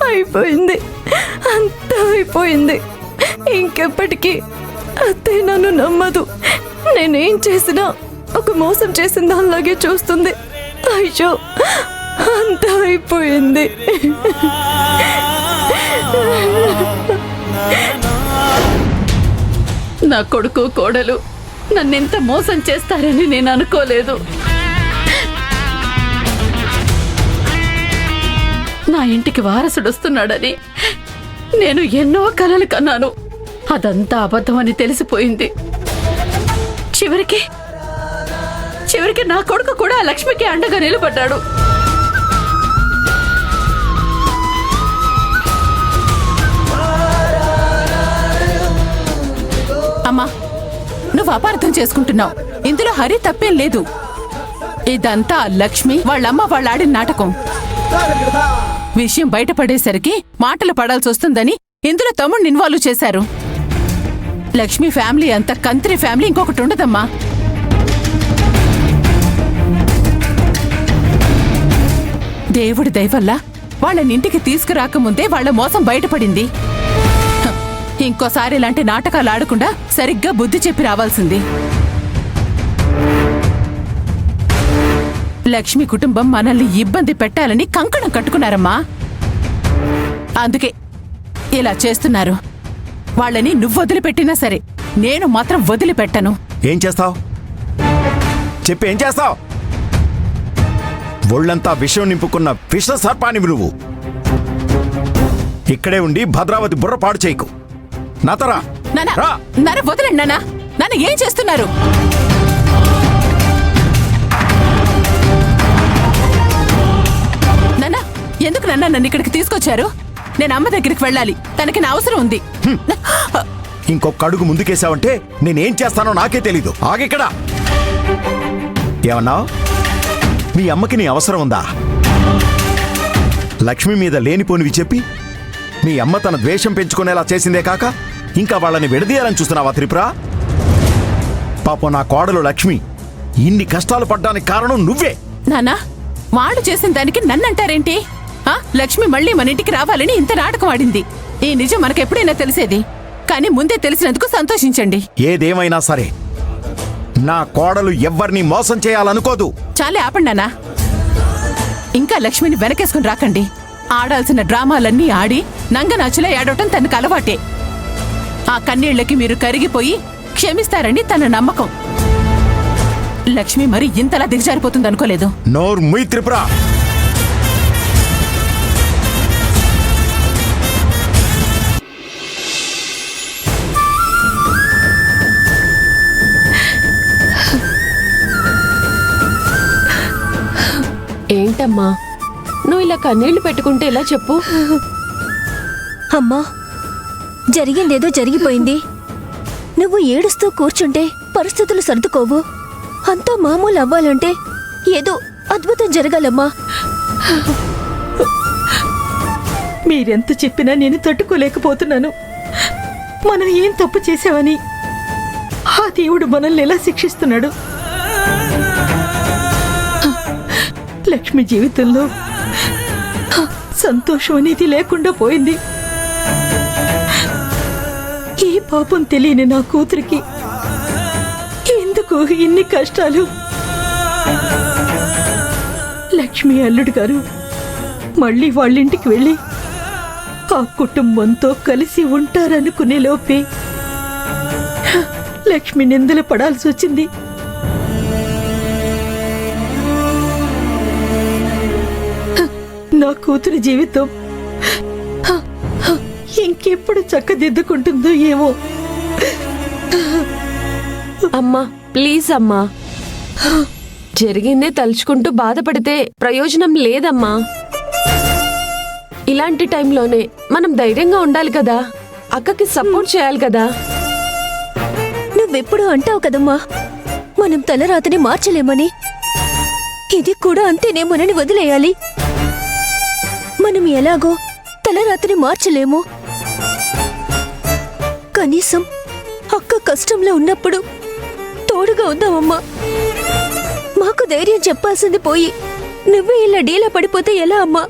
అయిపోయింది, అంతా అయిపోయింది. ఇంకెప్పటికీ అత్తయ్య నన్ను నమ్మదు. నేనేం చేసినా ఒక మోసం చేసిన దానిలాగే చూస్తుంది. అయ్యో, అంతా అయిపోయింది. నా కొడుకు కోడలు నన్నెంత మోసం చేస్తారని నేను అనుకోలేదు. నా ఇంటికి వారసుడు వస్తున్నాడని నేను ఎన్నో కలలు కన్నాను. అదంతా అబద్ధమని తెలిసిపోయింది. చివరికి నా కొడుకు కూడా లక్ష్మికి అండగా నిలబడ్డాడు. అమ్మా, నువ్వు అపార్థం చేసుకుంటున్నావు. ఇందులో హరి తప్పేం లేదు. ఇదంతా లక్ష్మి వాళ్ళమ్మ వాళ్ళాడిన నాటకం. విషయం బయటపడేసరికి మాటలు పడాల్సి వస్తుందని ఇందులో తమ్ముడిని ఇన్వాల్వ్ చేశారు. లక్ష్మి ఫ్యామిలీ అంత కంత్రి ఫ్యామిలీ ఇంకొకటి ఉండదమ్మా. దేవుడి దయవల్ల వాళ్ళనింటికి తీసుకురాకముందే వాళ్ళ మోసం బయటపడింది. ఇంకోసారి ఇలాంటి నాటకాలు ఆడకుండా సరిగ్గా బుద్ధి చెప్పి రావాల్సింది. లక్ష్మి కుటుంబం మనల్ని ఇబ్బంది పెట్టాలని కంకణం కట్టుకున్నారమ్మా. అందుకే ఇలా చేస్తున్నారు. వాళ్ళని నువ్వు వదిలిపెట్టినా సరే నేను మాత్రం వదిలిపెట్టను. ఏం చేస్తావు చెప్పి, ఏం చేస్తావు? ఒళ్ళంతా విషం నింపుకున్న విష సర్పానివి నువ్వు. ఇక్కడే ఉండి భద్రావతి బుర్ర పాడు చేయకు. నాతరా నాన్న వదలండి. నాన్న ఏం చేస్తున్నారు? నాన్న, ఎందుకు నన్ను ఇక్కడికి తీసుకొచ్చారు? నేను అమ్మ దగ్గరికి వెళ్ళాలి. తనకి నా అవసరం ఉంది. ఇంకొక అడుగు ముందుకేసావంటే నేనేం చేస్తానో నాకే తెలీదు. ఆగిక్కడ. ఏమన్నావు? మీ అమ్మకి నీ అవసరం ఉందా? లక్ష్మి మీద లేనిపోనివి చెప్పి మీ అమ్మ తన ద్వేషం పెంచుకునేలా చేసిందే కాక ఇంకా వాళ్ళని విడదీయాలని చూస్తున్నావా త్రిపుర? పాపం నా కోడలు లక్ష్మి ఇన్ని కష్టాలు పడ్డానికి కారణం నువ్వే. నానా, వాళ్ళు చేసిన దానికి నన్నంటారేంటి? లక్ష్మి మళ్ళీ మన ఇంటికి రావాలని ఇంత నాటకం ఆడింది. ఈ నిజం మనకెప్పుడైనా తెలిసేది. కానీ ముందే తెలిసినందుకు సంతోషించండి. ఏదేమైనా సరే నా కోడలు ఎవ్వరిని మోసం చేయాలనుకోదు. చాలే ఆపండి నాన్నా. ఇంకా లక్ష్మిని వెనకేసుకుని రాకండి. ఆడాల్సిన డ్రామాలన్నీ ఆడి నంగనాచులా ఏడవటం తనకు అలవాటే. ఆ కన్నీళ్లకి మీరు కరిగిపోయి క్షమిస్తారని తన నమ్మకం. లక్ష్మి మరి ఇంతలా దిగజారిపోతుందనుకోలేదు. నోర్ ముయ్ త్రిపుర. ఏంటమ్మా నువ్వు ఇలా కన్నీళ్లు పెట్టుకుంటే ఎలా చెప్పు? అమ్మా, జరిగిందేదో జరిగిపోయింది. నువ్వు ఏడుస్తూ కూర్చుంటే పరిస్థితులు సర్దుకోవు. అంతా మామూలు అవ్వాలంటే ఏదో అద్భుతం జరగాలమ్మా. మీరెంత చెప్పినా నేను తట్టుకోలేకపోతున్నాను. మనం ఏం తప్పు చేశావని ఆ దేవుడు మనల్ని ఎలా శిక్షిస్తున్నాడు? లక్ష్మి జీవితంలో సంతోషం అనేది లేకుండా పోయింది. ఏ పాపం తెలియని నా కూతురికి ఎందుకు ఇన్ని కష్టాలు? లక్ష్మి అల్లుడు గారు మళ్ళీ వాళ్ళింటికి వెళ్ళి ఆ కుటుంబంతో కలిసి ఉంటారనుకునే లోపే లక్ష్మి నిందలు పడాల్సి వచ్చింది. నా కూతురి జీవితం ఇంకెప్పుడు చక్కదిద్దుకుంటుందో ఏమో. అమ్మా ప్లీజ్ అమ్మా, జరిగిందే తలుచుకుంటూ బాధపడితే ప్రయోజనం లేదమ్మా. ఇలాంటి టైంలోనే మనం ధైర్యంగా ఉండాలి కదా, అక్కకి సపోర్ట్ చేయాలి కదా. నువ్వెప్పుడు అంటావు కదమ్మా మనం తలరాతని మార్చలేమని. ఇది కూడా అంతేనేమోనని వదిలేయాలి. మనం ఎలాగో తలరాత్రి మార్చలేము. కనీసం అక్క కష్టంలో ఉన్నప్పుడు తోడుగా ఉందామమ్మా. మా నాకు ధైర్యం చెప్పాల్సింది పోయి నువ్వే ఇలా డీలా పడిపోతే ఎలా అమ్మా?